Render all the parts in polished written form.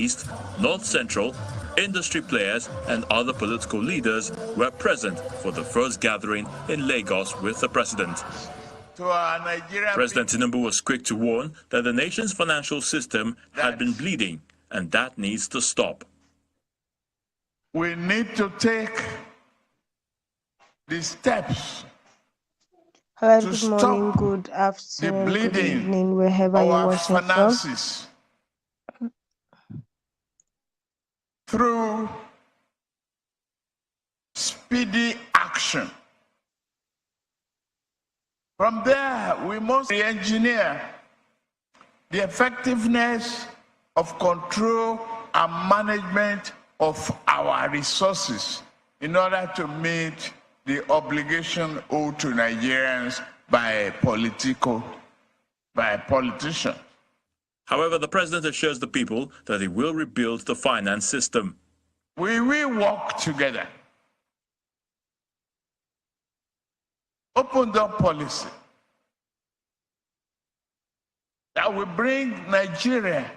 East, North Central, industry players and other political leaders were present for the first gathering in Lagos with the president. President Tinubu was quick to warn that the nation's financial system had been bleeding, and that needs to stop. We need to take the steps Hello, to good morning, stop good the afternoon, good bleeding evening, wherever of you're our watching from. finances through speedy action. From there, we must re-engineer the effectiveness of control and management of our resources in order to meet the obligation owed to Nigerians by politicians. However, the president assures the people that he will rebuild the finance system. We will work together. Open door policy that will bring Nigeria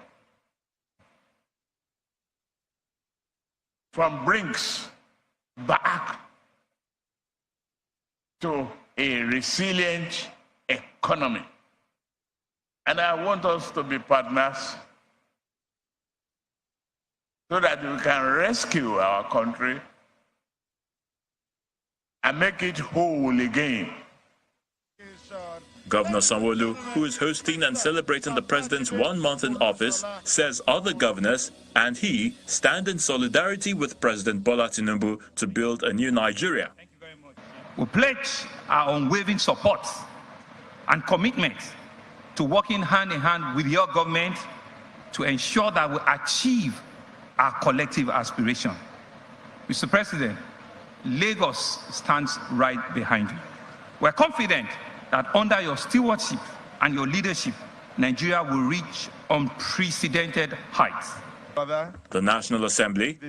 from brinks back to a resilient economy. And I want us to be partners so that we can rescue our country and make it whole again. Governor Sanwo-Olu, who is hosting and celebrating the president's 1 month in office, says other governors and he stand in solidarity with President Bola Tinubu to build a new Nigeria. We pledge our unwavering support and commitment to working hand in hand with your government to ensure that we achieve our collective aspiration. Mr. President, Lagos stands right behind you. We're confident that under your stewardship and your leadership, Nigeria will reach unprecedented heights. The National Assembly,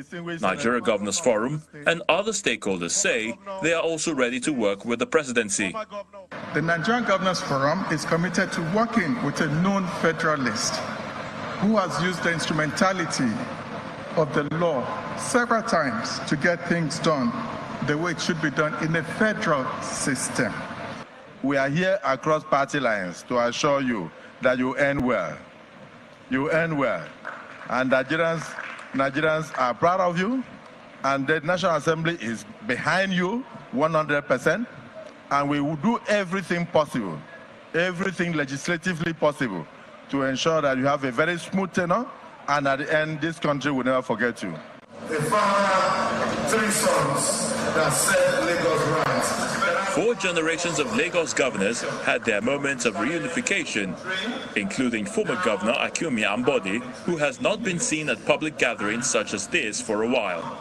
Nigeria Governors Forum, and other stakeholders say they are also ready to work with the presidency. The Nigerian Governors Forum is committed to working with a known federalist who has used the instrumentality of the law several times to get things done the way it should be done in a federal system. We are here across party lines to assure you that you end well. You end well. And Nigerians are proud of you, and the National Assembly is behind you 100%, and we will do everything possible, everything legislatively possible, to ensure that you have a very smooth tenure, and at the end, this country will never forget you. The father, 3 sons that set Lagos right. 4 generations of Lagos governors had their moments of reunification, including former Governor Akinwumi Ambode, who has not been seen at public gatherings such as this for a while.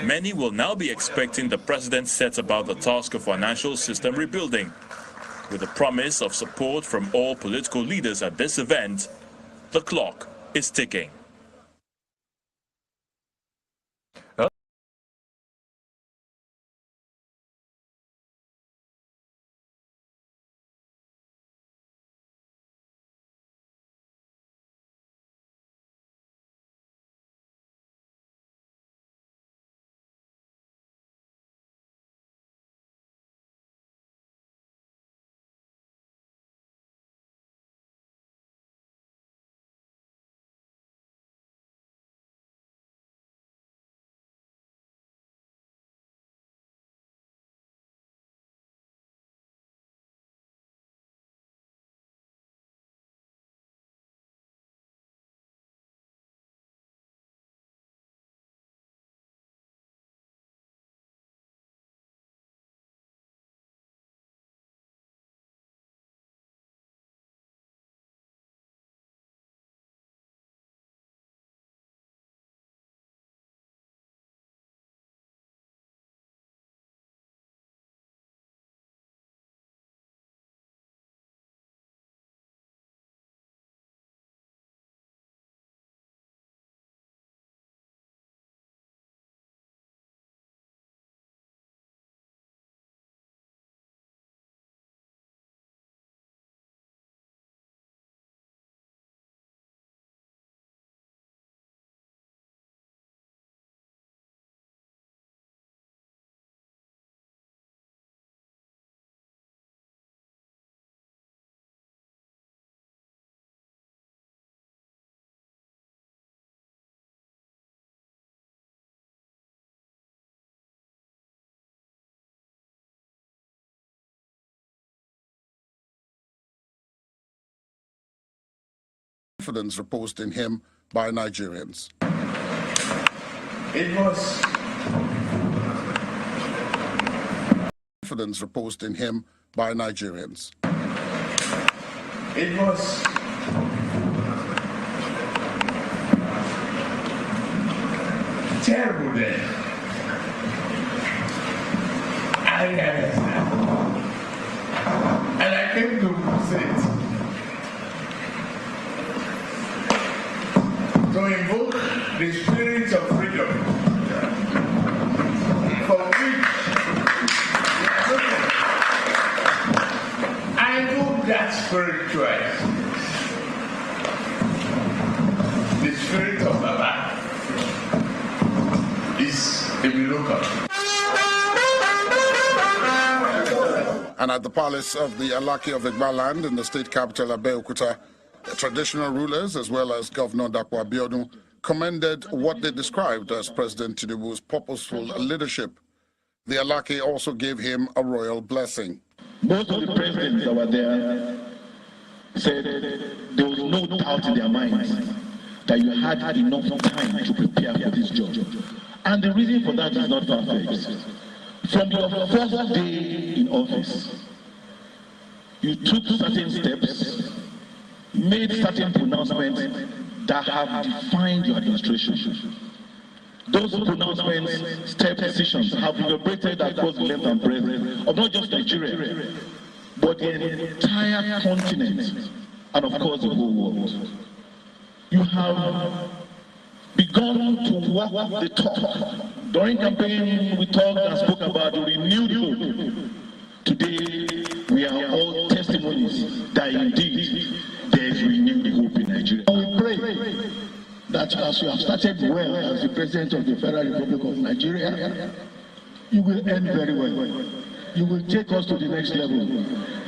Many will now be expecting the president set about the task of financial system rebuilding. With the promise of support from all political leaders at this event, the clock is ticking. confidence reposed in him by Nigerians. It was Confidence reposed in him by Nigerians. It was terrible then. I understand. And I came to visit to invoke the spirit of freedom for which I know that spirit twice. The spirit of Baba is a miracle. And at the palace of the Alaki of Igbaland in the state capital Abeokuta, traditional rulers as well as Governor Dapo Abiodun commended what they described as President Tinubu's purposeful leadership. The Alaki also gave him a royal blessing. Most of the presidents that were there said there was no doubt in their minds that you had enough time to prepare for this job. And the reason for that is not far-fetched. From your first day in office, you took certain steps, made certain pronouncements that have defined your administration. Those pronouncements, step decisions have vibrated across the length and breadth of not just Nigeria, but the entire continent, and of course the whole world. You have begun to walk the talk. During campaign, we talked and spoke about the renewed hope. Today, we are all testimonies that indeed there is renewed hope in Nigeria. We pray that as you have started well as the President of the Federal Republic of Nigeria, you will end very well. You will take us to the next level.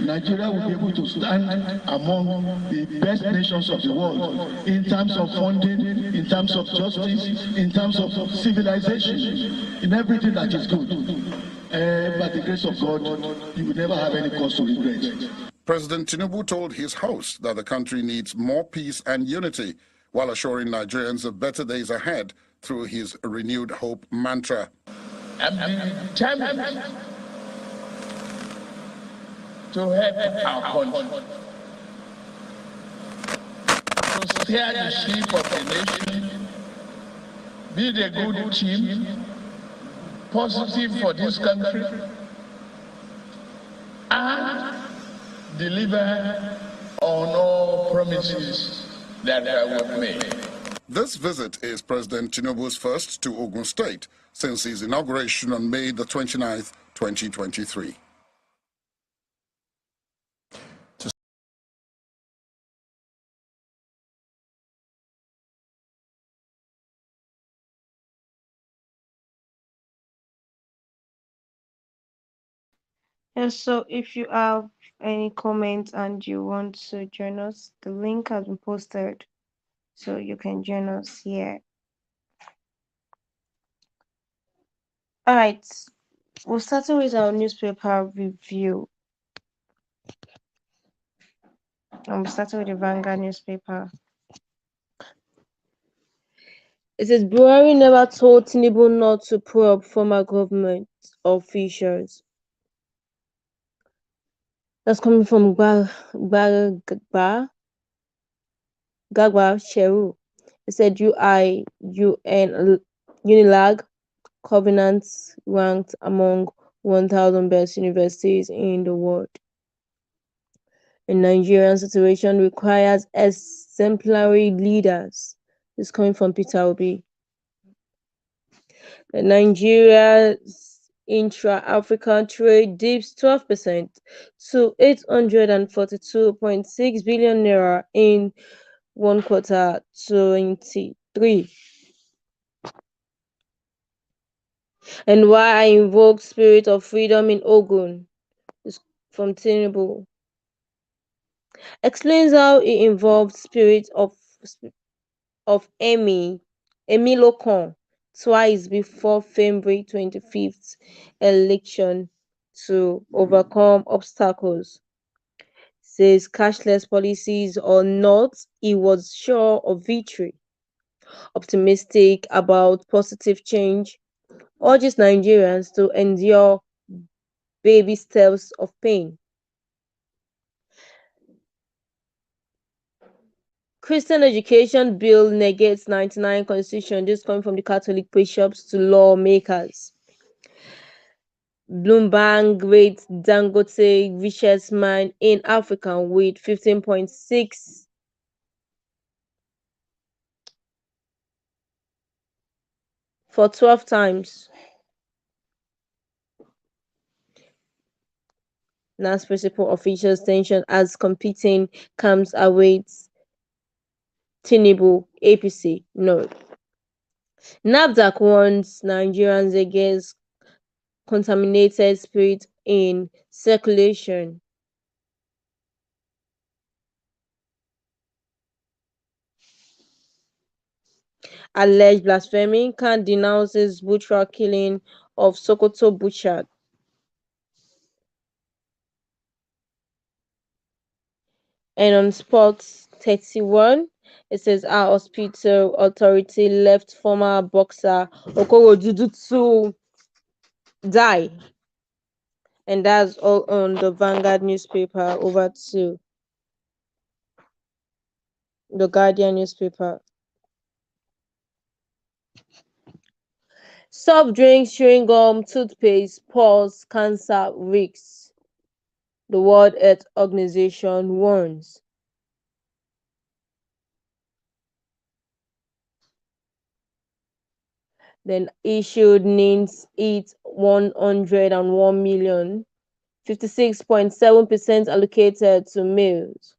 Nigeria will be able to stand among the best nations of the world in terms of funding, in terms of justice, in terms of civilization, in everything that is good. By the grace of God, you will never have any cause to regret. President Tinubu told his house that the country needs more peace and unity, while assuring Nigerians of better days ahead through his renewed hope mantra. I'm determined to help our country, to steer the ship of the nation, build a good team, positive for this country, and deliver on all promises that were made. This visit is President Tinubu's first to Ogun State since his inauguration on May the 29th, 2023. And so if you have any comments and you want to join us, the link has been posted, so you can join us here. All right, we'll start with our newspaper review. I'm starting with the Vanguard newspaper. It says Buhari never told Tinubu not to probe former government officials. That's coming from Gagba Sheru. It said Unilag Covenants ranked among 1,000 best universities in the world. The Nigerian situation requires exemplary leaders. This is coming from Peter Obi. Nigeria's intra-African trade dips 12% to 842.6 billion naira in one quarter 23. And why I invoke spirit of freedom in Ogun is from Tinubu. Explains how he involved spirit of Emi Lokan twice before February 25th election to overcome obstacles. says cashless policies or not, he was sure of victory. Optimistic about positive change, urges Nigerians to endure baby steps of pain. Christian education bill negates 99 constitution. This coming from the Catholic bishops to lawmakers. Bloomberg rates Dangote richest man in Africa with 15.6 for 12 times. NAS principal officials tension as competing camps awaits Tinubu APC. No. NAFDAC warns Nigerians against contaminated spirit in circulation. Alleged blasphemy, Khan denounces butcher killing of Sokoto butcher. And on Sports 31, it says our hospital authority left former boxer Okoro Dudu to die. And that's all on the Vanguard newspaper. Over to the Guardian newspaper. Soft drinks, chewing gum, toothpaste, pause cancer risks. The World Health Organization warns. Then issued needs it 101 million, 56.7% allocated to males.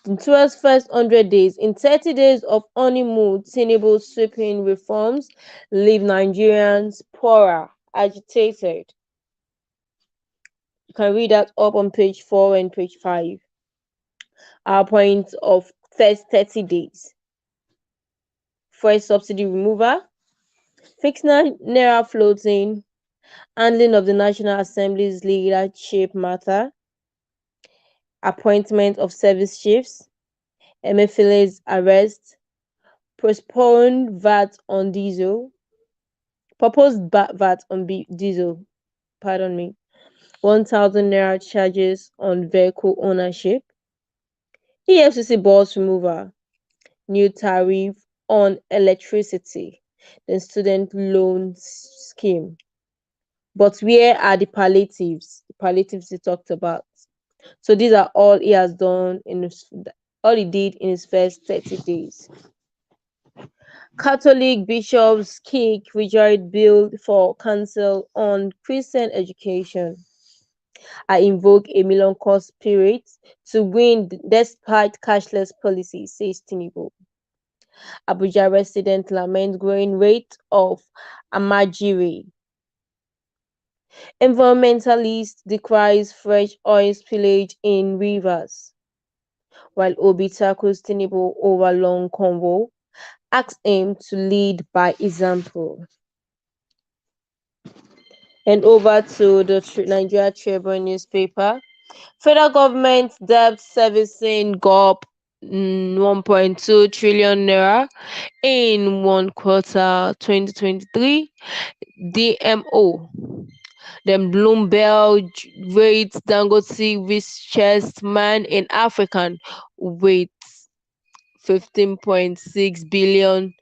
In 12 first 100 days, in 30 days of honeymoon, Tinubu sweeping reforms leave Nigerians poorer, agitated. You can read that up on page 4 and page 5. Our point of first 30 days. First subsidy remover, fixed naira floating, handling of the National Assembly's leadership matter, appointment of service chiefs, Emefiele's arrest, postponed VAT on diesel, proposed VAT on diesel, 1,000 naira charges on vehicle ownership, EFCC boss remover, new tariff on electricity, the student loan scheme. But where are the palliatives? The palliatives he talked about. So these are all he has done all he did in his first 30 days. Catholic bishops kick reject bill for council on Christian education. I invoke a million cost spirit to win despite cashless policy, says Tinubu. Abuja resident lament growing rate of amajiri. Environmentalist decries fresh oil spillage in rivers. While Obi tackles Tinubu over long convo, asks him to lead by example. And over to the Nigeria Tribune newspaper. Federal government debt servicing GOP 1.2 trillion naira in one quarter 2023. DMO. Then Bloomberg rates Dangote richest man in African with $15.6 billion.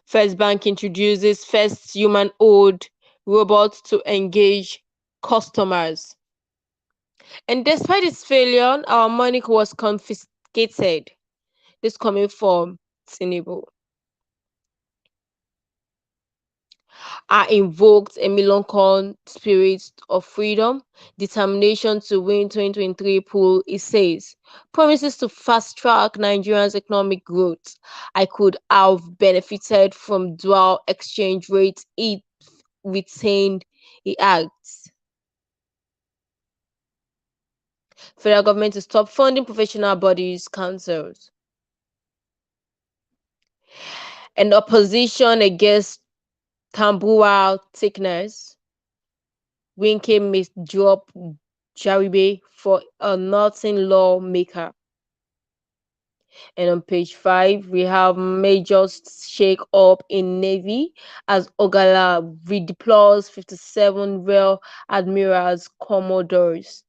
First Bank introduces first human-owned robot to engage customers. And despite its failure, our money was confiscated. This coming from Tinubu. I invoked a Miloncon spirit of freedom, determination to win 2023 poll, it says. Promises to fast-track Nigeria's economic growth. I could have benefited from dual exchange rates if retained, he adds. Federal government to stop funding professional bodies, councils. And opposition against Tambua thickness. Winke may drop Jaribe for a northern lawmaker. And on page 5, we have major shake up in Navy as Ogala redeploys 57 Rear Admirals Commodores.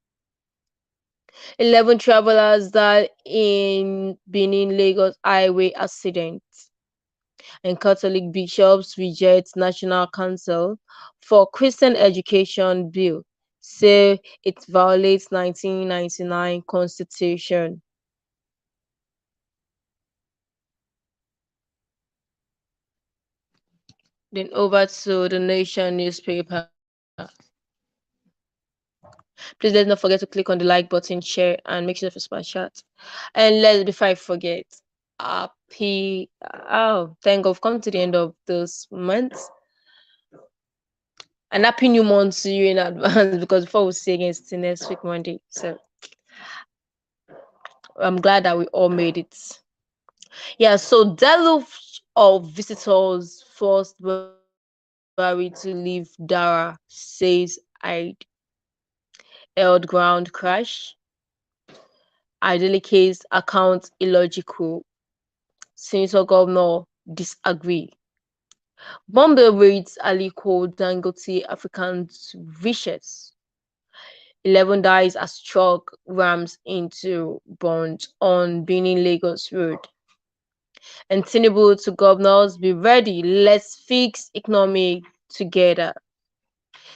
11 travelers died in Benin Lagos highway accident. And Catholic bishops reject National Council for Christian Education Bill, say it violates 1999 Constitution. Then over to the Nation newspaper. Please let's not forget to click on the like button, share, and make sure for super chat. And before I forget, thank God, we've come to the end of this month. An happy new month to you in advance because before we see again, it's next week Monday. So I'm glad that we all made it. Yeah, so deluge of visitors forced Buhari to leave Dara, says I'd held ground crash. Ideally case account illogical. Senator Governor disagree. Bombay rates Aliko Dangote Africans wishes. 11 dies as truck rams into bonds on Benin Lagos Road. And Tinubu to governors, be ready, let's fix economy together.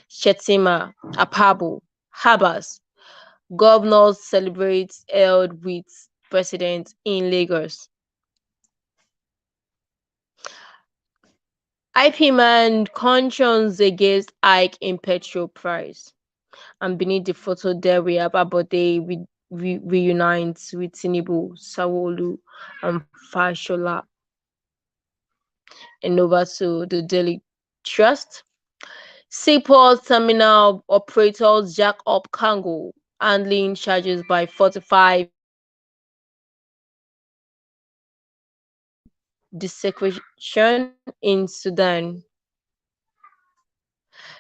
Shetima, Apabo, Habas, governors celebrate held with president in Lagos. IP man conscience against hike in petrol price. And beneath the photo there we have Abode reunites with Tinubu, Sawolu, and Fashola. And over to the Daily Trust. Seaport terminal operators jack up cargo, handling charges by 45. Desecration in Sudan.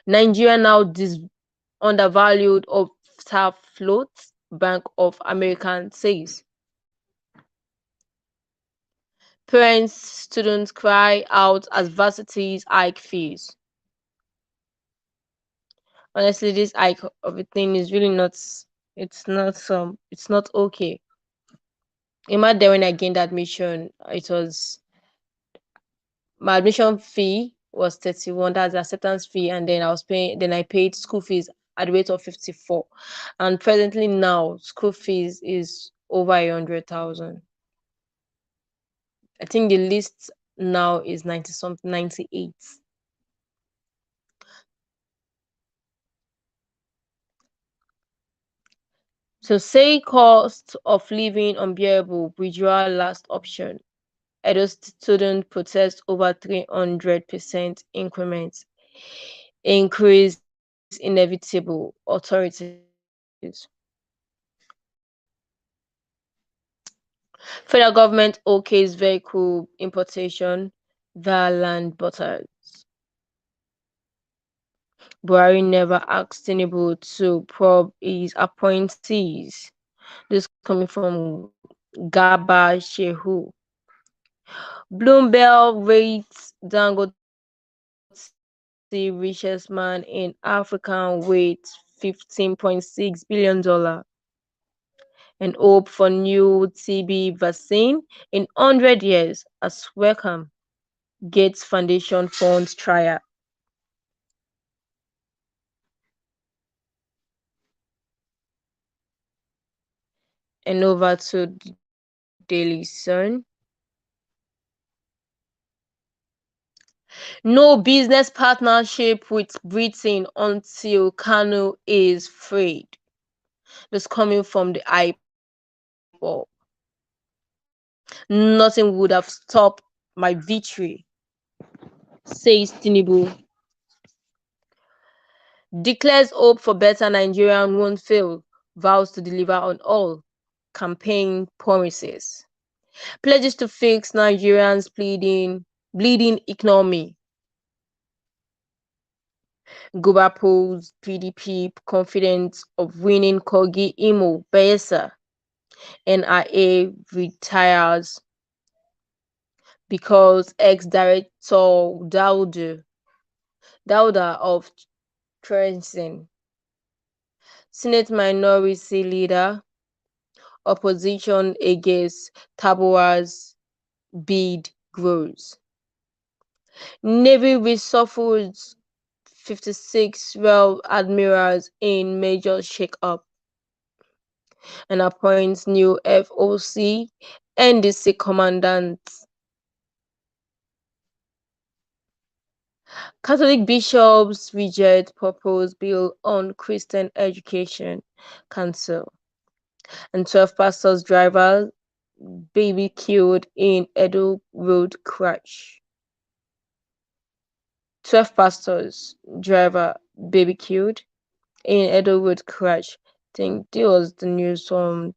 Nigeria now undervalued of staff float, Bank of America says. Parents, students cry out as varsities hike fees. Honestly, this hike of a thing is really not. It's not okay. Imagine when I gained admission, it was my admission fee was 31. That's the acceptance fee, and then I paid school fees at the rate of 54. And presently now, school fees is over 100,000. I think the list now is 90 something, 98. So say cost of living unbearable, withdraw last option. Edo student protest over 300% increment. Increase inevitable, authorities. Federal government okays vehicle importation via land borders. Buhari never asked Tinubu to probe his appointees. This coming from Gaba Shehu. Bloomberg rates Dangote richest man in Africa with $15.6 billion. And hope for new TB vaccine in 100 years as welcome. Gates Foundation funds trial. And over to the Daily Sun. No business partnership with Britain until Kanu is freed. This coming from the IPOB. Nothing would have stopped my victory, says Tinubu. Declares hope for better Nigerian won't fail, vows to deliver on all campaign promises. Pledges to fix Nigerians bleeding economy. Global polls, PDP confident of winning Kogi, Imo, Bayelsa. NIA retires because ex-director Dauda of Trenton, Senate Minority Leader, opposition against Tabora's bid grows. Navy reshuffles 56 Rear Admirals in major shake-up and appoints new FOC NDC commandants. Catholic bishops reject proposed bill on Christian Education Council. And 12 pastors driver baby killed in Edo road crash. 12 pastors driver baby killed in Edo road crash. I think this was the news I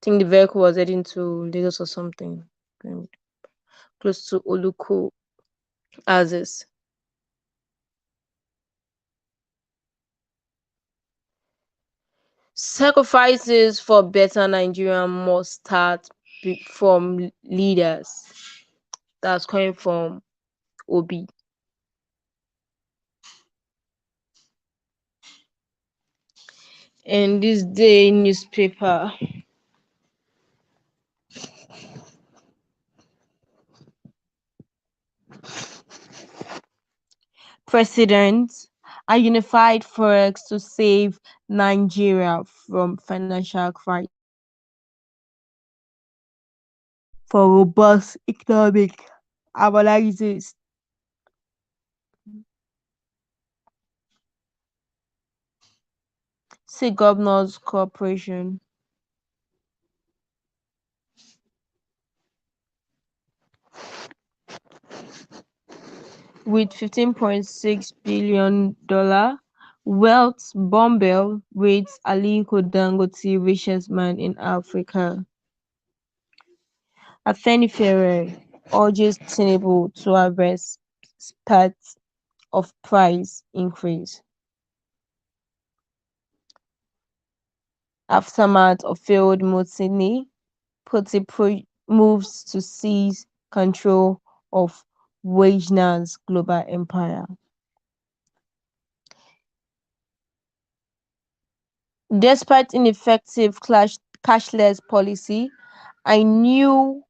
think the vehicle was heading to Lagos or something. Close to Oluku Azis. Sacrifices for better Nigeria must start from leaders. That's coming from Obi. And this day newspaper. President, a unified forex to save Nigeria from financial crisis for robust economic analysis. See Governors Corporation. With $15.6 billion wealth, Bombell rates Aliko Dangote richest man in Africa. Afenifere urges Tinubu to arrest spats of price increase. Aftermath of failed Mutiny, Putin moves to seize control of Wagner's global empire. Despite ineffective cashless policy, a new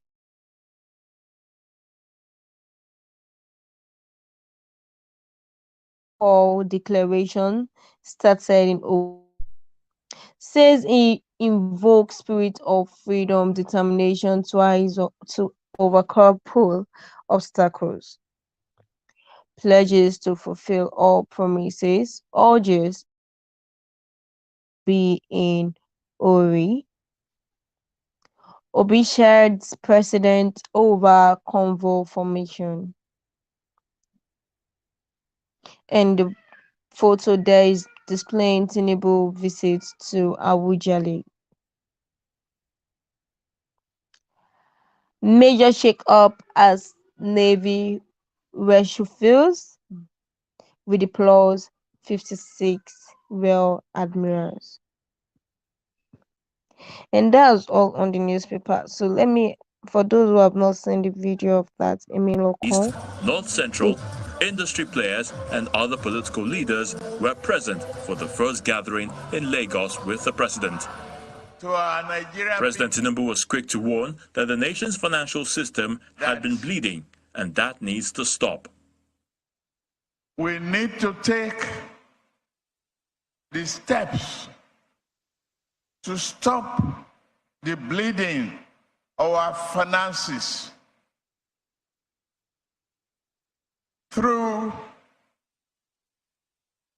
declaration started in says he invokes spirit of freedom, determination to overcome pull obstacles, pledges to fulfill all promises, urges be in Ori. Obi shared precedent over convo formation. And the photo there is displaying Tinubu visits to Awujale. Major shake-up as Navy reshuffles redeploys 56 Rear Admirals. And that's all on the newspaper. So let me, for those who have not seen the video of that, East, North Central, industry players and other political leaders were present for the first gathering in Lagos with the president. President Tinubu was quick to warn that the nation's financial system had been bleeding, and that needs to stop. We need to take the steps to stop the bleeding of our finances through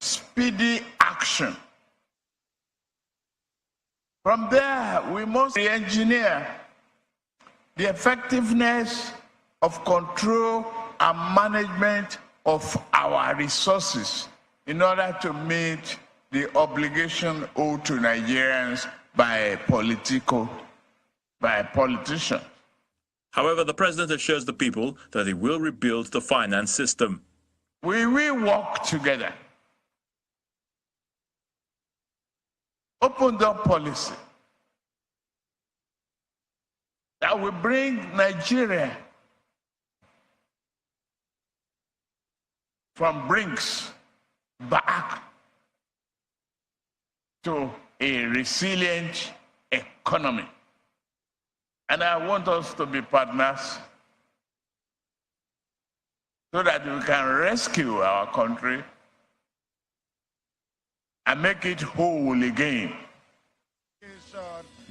speedy action. From there, we must re-engineer the effectiveness of control and management of our resources in order to meet the obligation owed to Nigerians by politicians. However, the president assures the people that he will rebuild the finance system. We will work together. Open door policy that will bring Nigeria from brinks back to a resilient economy. And I want us to be partners so that we can rescue our country and make it whole again.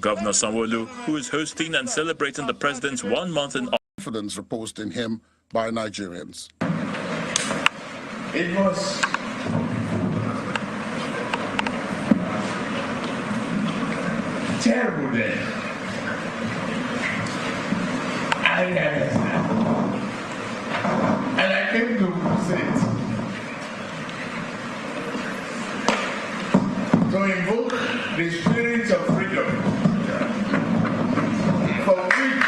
Governor Sanwo-Olu, who is hosting and celebrating the president's 1 month in Confidence reposed in him by Nigerians. It was terrible day. And I came to sit to invoke the spirit of freedom, for which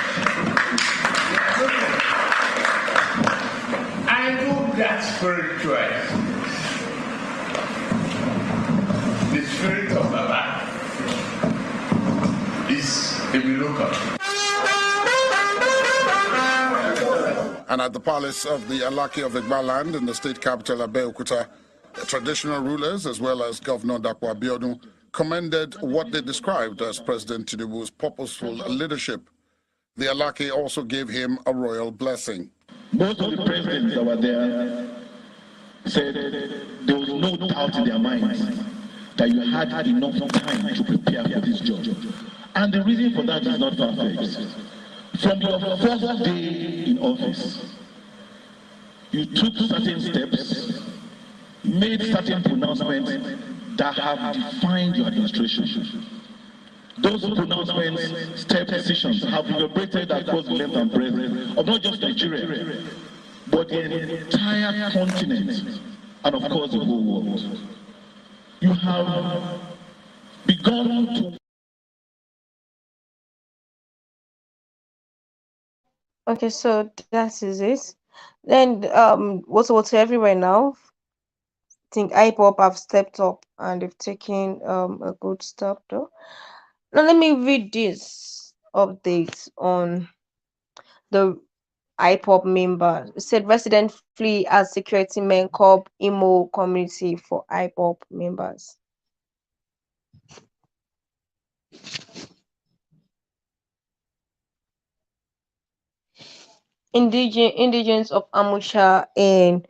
I invoke that spirit twice. The spirit of Allah is a miracle. And at the palace of the Alaki of Igbaland in the state capital Abeokuta, traditional rulers as well as Governor Dapo Abiodun commended what they described as President Tinubu's purposeful leadership. The Alaki also gave him a royal blessing. Most of the presidents that were there said there was no doubt in their minds that you had enough time to prepare for this job. And the reason for that is not far-fetched. From your first day in office, you took certain steps, made certain pronouncements that have defined your administration. Those pronouncements, step decisions have reverberated across the length and breadth of not just Nigeria, but the entire continent, and of course the whole world. You have begun to... Okay, so that is it. Then what's everywhere now? I think IPOP have stepped up and they've taken a good step though. Now let me read this update on the IPOP member. It said resident flee as security men curb Imo community for IPOP members. Indigents of Amusha in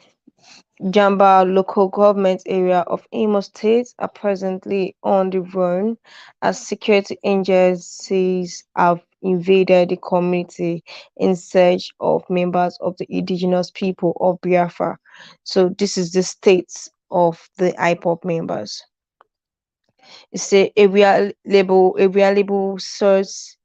Jamba local government area of Imo State are presently on the run as security agencies have invaded the community in search of members of the indigenous people of Biafra. So this is the states of the IPOP members. It's a reliable source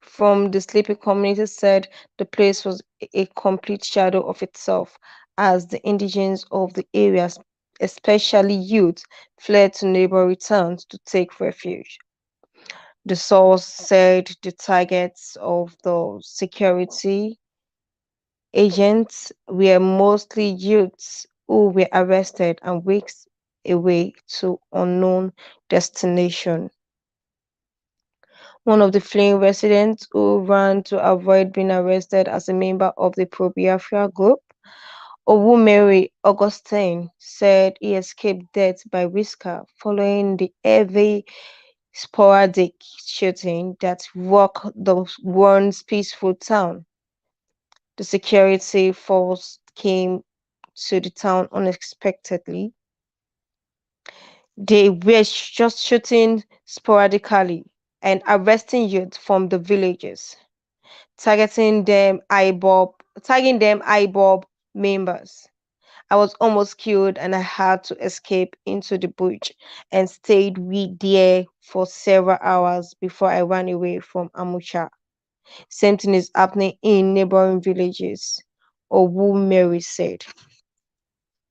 from the sleepy community said the place was a complete shadow of itself as the indigents of the areas, especially youth, fled to neighboring towns to take refuge. The source said the targets of the security agents were mostly youths who were arrested and whisked away to unknown destination. One of the fleeing residents who ran to avoid being arrested as a member of the pro-Biafra group, Owumeri Augustine, said he escaped death by whisker following the heavy sporadic shooting that rocked the once peaceful town. The security force came to the town unexpectedly. They were just shooting sporadically and arresting youth from the villages, tagging them IBOB members. I was almost killed and I had to escape into the bush and stayed there for several hours before I ran away from Amusha. Same thing is happening in neighboring villages, Owumeri said.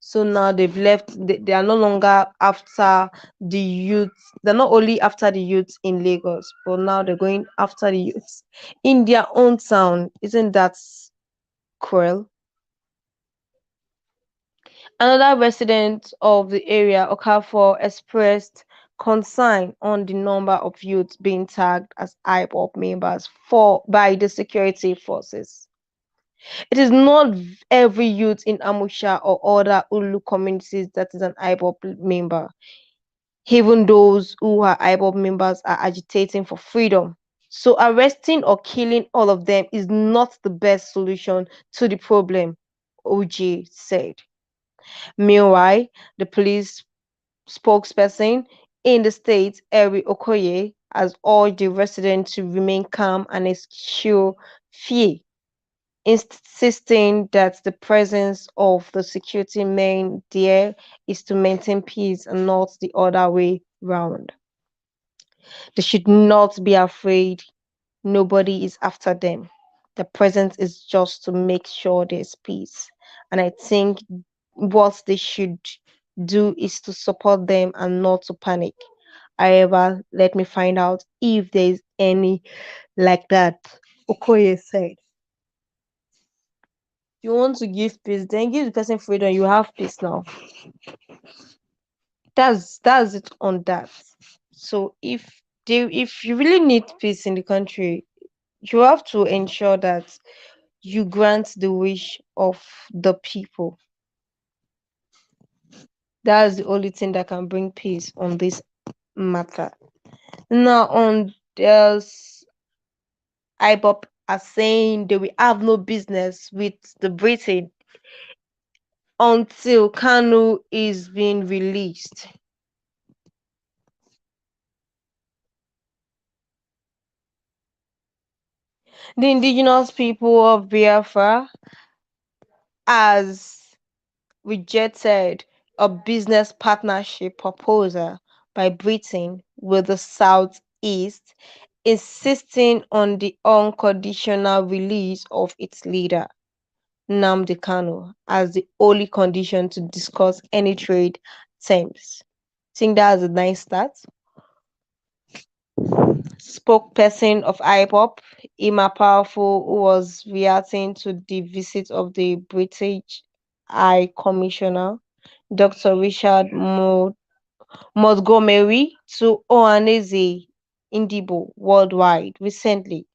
So now they've left, they are no longer after the youth. They're not only after the youth in Lagos, but now they're going after the youth in their own town. Isn't that cruel? Another resident of the area, Okafor, expressed concern on the number of youths being tagged as IPOB members by the security forces. It is not every youth in Amusha or other Ulu communities that is an IPOB member. Even those who are IPOB members are agitating for freedom. So arresting or killing all of them is not the best solution to the problem, OJ said. Meanwhile, the police spokesperson in the state, Eri Okoye, has urged the residents to remain calm and eschew fear, insisting that the presence of the security men there is to maintain peace and not the other way round. They should not be afraid. Nobody is after them. The presence is just to make sure there's peace. And I think what they should do is to support them and not to panic. However, let me find out if there is any like that. Okoye said. You want to give peace, then give the person freedom. You have peace now. That's it on that. So if you really need peace in the country, you have to ensure that you grant the wish of the people. That's the only thing that can bring peace on this matter. Now, on this, IBOP are saying they will have no business with the Britain until Kanu is being released. The indigenous people of Biafra has rejected a business partnership proposal by Britain with the Southeast, insisting on the unconditional release of its leader, Nnamdi Kanu, as the only condition to discuss any trade terms. Think that's a nice start. Spokesperson of IPOP, Emma Powerful, who was reacting to the visit of the British High Commissioner, Dr. Richard Montgomery, to Ohaneze Indibo worldwide recently,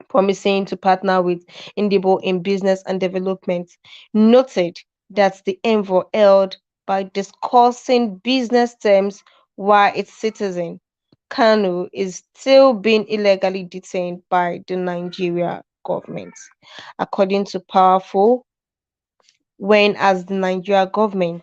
promising to partner with Indibo in business and development, noted that the envoy held by discussing business terms while its citizen, Kanu, is still being illegally detained by the Nigeria government. According to Powerful, when as the Nigeria government,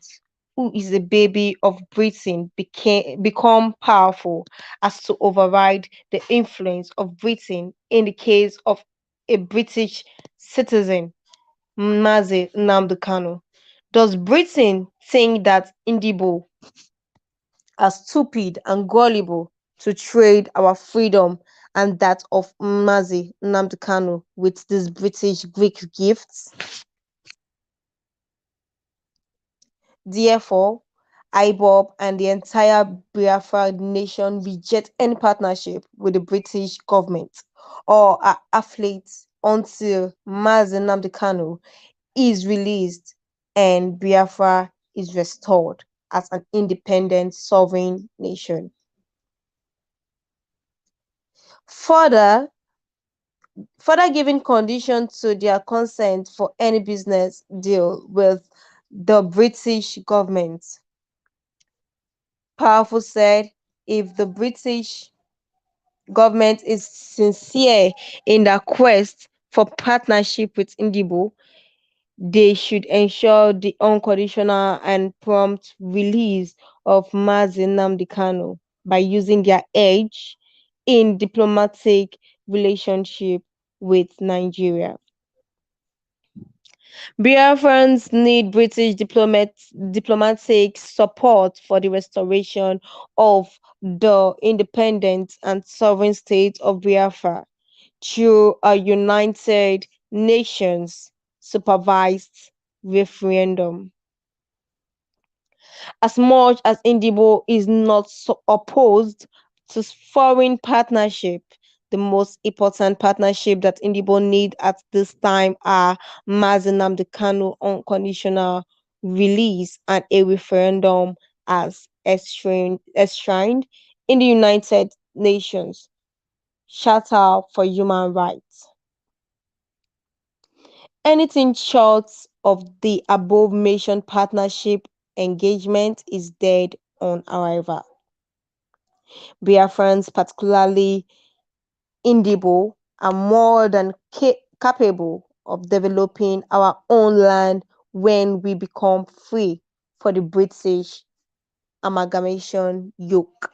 who is a baby of Britain, become powerful as to override the influence of Britain in the case of a British citizen, Mazi Nnamdi Kanu. Does Britain think that Indibo are stupid and gullible to trade our freedom and that of Mazi Nnamdi Kanu with these British Greek gifts? Therefore, IBOB and the entire Biafra nation reject any partnership with the British government or are affiliates until Mazi Nnamdi Kanu is released and Biafra is restored as an independent sovereign nation. Further giving conditions to their consent for any business deal with the British government. Powerful said, if the British government is sincere in their quest for partnership with Indibo, they should ensure the unconditional and prompt release of Mazi Nnamdi Kanu by using their edge in diplomatic relationship with Nigeria. Biafrans need British diplomatic support for the restoration of the independent and sovereign state of Biafra through a United Nations supervised referendum. As much as Indibo is not opposed to foreign partnership, the most important partnership that Indibo need at this time are Mazi Nnamdi Kanu unconditional release and a referendum as enshrined in the United Nations Charter for Human Rights. Anything short of the above mentioned partnership engagement is dead on arrival. Biafrans, particularly Indibo, are more than capable of developing our own land when we become free for the British amalgamation yoke.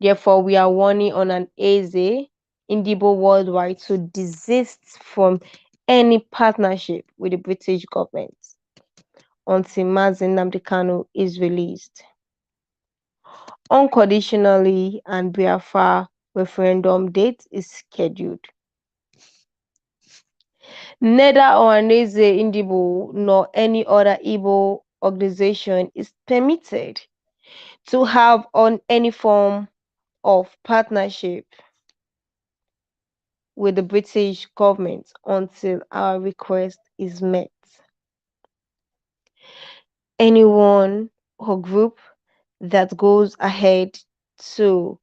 Therefore, we are warning on an Eze Indibo worldwide to desist from any partnership with the British government until Nnamdi Kanu is released unconditionally and Biafra referendum date is scheduled. Neither Ohanaeze Ndigbo nor any other Igbo organization is permitted to have on any form of partnership with the British government until our request is met. Anyone or group that goes ahead to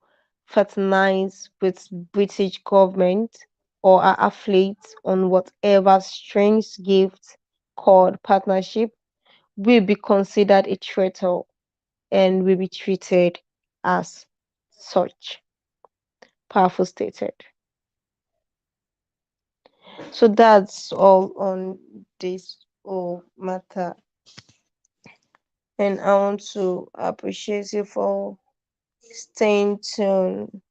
fraternize with British government or are affiliates on whatever strange gift called partnership will be considered a traitor and will be treated as such. Powerful stated. So that's all on this whole matter. And I want to appreciate you for staying tuned.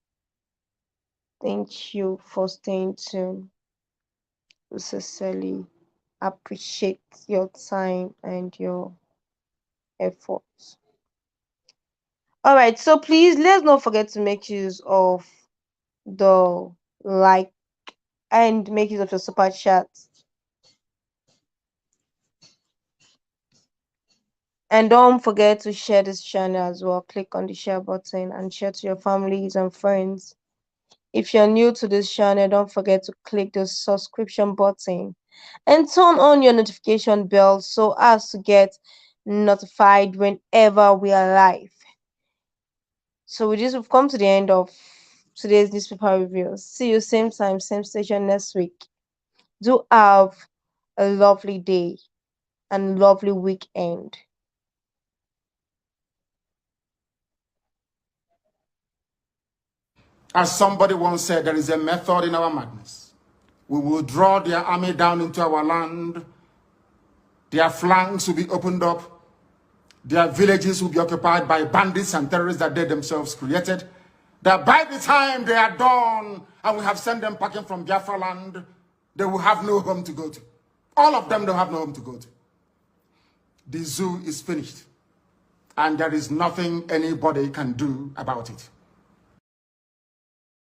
Thank you for staying tuned. I sincerely appreciate your time and your efforts. All right, so please let's not forget to make use of the like and make use of your super chat. And don't forget to share this channel as well. Click on the share button and share to your families and friends. If you're new to this channel, don't forget to click the subscription button and turn on your notification bell so as to get notified whenever we are live. So with this, we've come to the end of today's newspaper review. See you same time, same station next week. Do have a lovely day and lovely weekend. As somebody once said, there is a method in our madness. We will draw their army down into our land. Their flanks will be opened up. Their villages will be occupied by bandits and terrorists that they themselves created. That by the time they are done and we have sent them packing from Biafra land, they will have no home to go to. All of them don't have no home to go to. The zoo is finished. And there is nothing anybody can do about it.